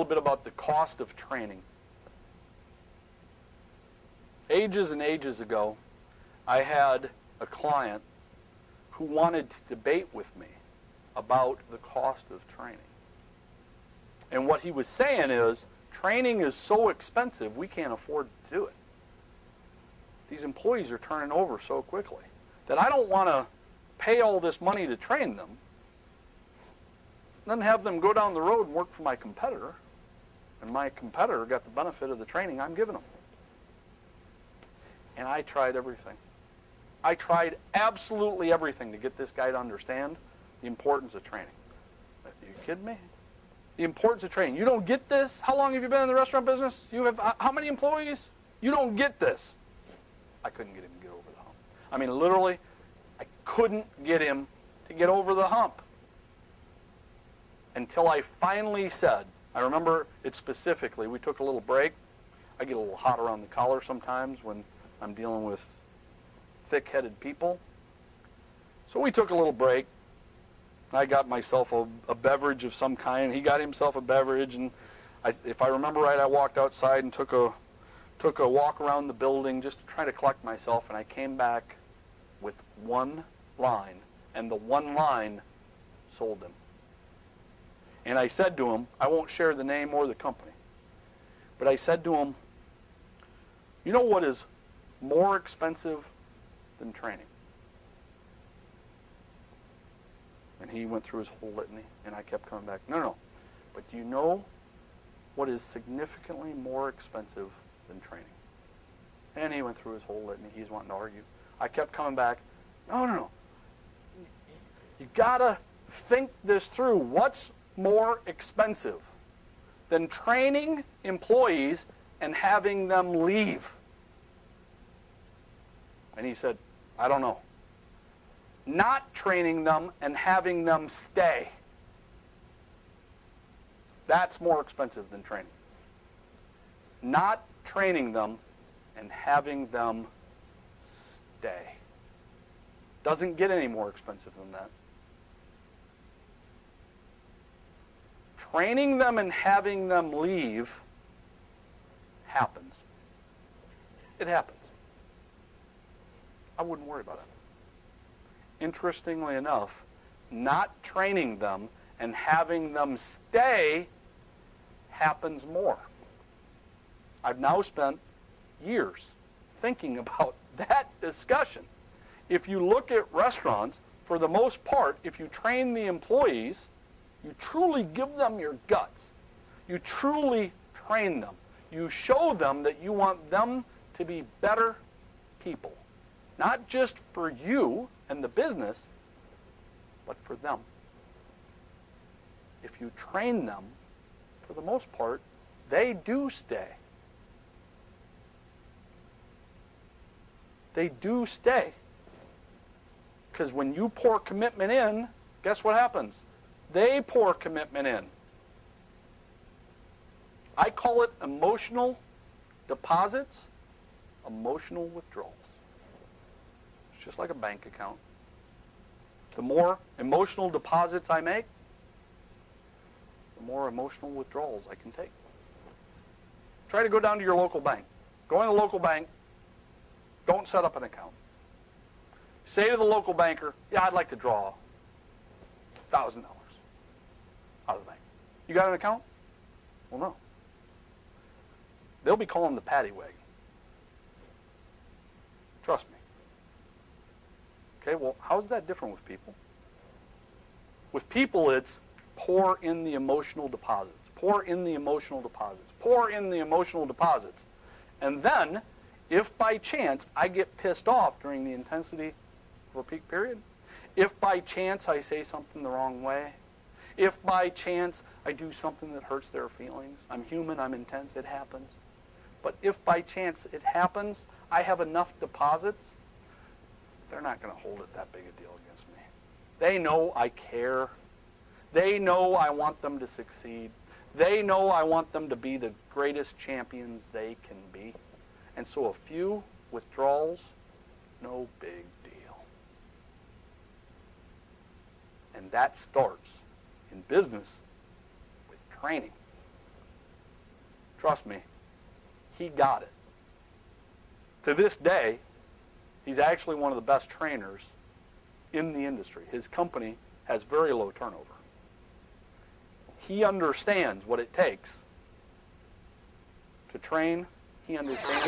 little bit about the cost of training. Ages and ages ago, I had a client who wanted to debate with me about the cost of training. And what he was saying is, training is so expensive, we can't afford to do it. These employees are turning over so quickly that I don't want to pay all this money to train them, then have them go down the road and work for my competitor, and my competitor got the benefit of the training I'm giving them. And I tried everything. I tried absolutely everything to get this guy to understand the importance of training. Are you kidding me? The importance of training. You don't get this? How long have you been in the restaurant business? You have how many employees? You don't get this. I couldn't get him to get over the hump. I mean, literally, I couldn't get him to get over the hump. Until I finally said, I remember it specifically, we took a little break. I get a little hot around the collar sometimes when I'm dealing with thick-headed people. So we took a little break. I got myself a beverage of some kind. He got himself a beverage, and if I remember right, I walked outside and took a walk around the building just to try to collect myself, and I came back with one line, and the one line sold him. And I said to him, I won't share the name or the company, but I said to him, you know what is more expensive than training? And he went through his whole litany, and I kept coming back, no. But do you know what is significantly more expensive than training? And he went through his whole litany. He's wanting to argue. I kept coming back, no. You got to think this through. What's more expensive than training employees and having them leave? And he said, I don't know. Not training them and having them stay. That's more expensive than training. Not training them and having them stay. Doesn't get any more expensive than that. Training them and having them leave happens. It happens. I wouldn't worry about it. Interestingly enough, not training them and having them stay happens more. I've now spent years thinking about that discussion. If you look at restaurants, for the most part, if you train the employees, you truly give them your guts. You truly train them. You show them that you want them to be better people. Not just for you and the business, but for them. If you train them, for the most part, they do stay. They do stay. Because when you pour commitment in, guess what happens? They pour commitment in. I call it emotional deposits, emotional withdrawals. It's just like a bank account. The more emotional deposits I make, the more emotional withdrawals I can take. Try to go down to your local bank. Go in the local bank. Don't set up an account. Say to the local banker, yeah, I'd like to draw $1,000 out of the bank. You got an account? Well, no. They'll be calling the paddy wagon. Trust me. Okay, well, how's that different with people? With people, it's pour in the emotional deposits. Pour in the emotional deposits. Pour in the emotional deposits. And then, if by chance I get pissed off during the intensity of a peak period, if by chance I say something the wrong way, if by chance I do something that hurts their feelings, I'm human, I'm intense, it happens. But if by chance it happens, I have enough deposits, they're not going to hold it that big a deal against me. They know I care. They know I want them to succeed. They know I want them to be the greatest champions they can be. And so a few withdrawals, no big deal. And that starts in business with training. Trust me, he got it. To this day, he's actually one of the best trainers in the industry. His company has very low turnover. He understands what it takes to train. He understands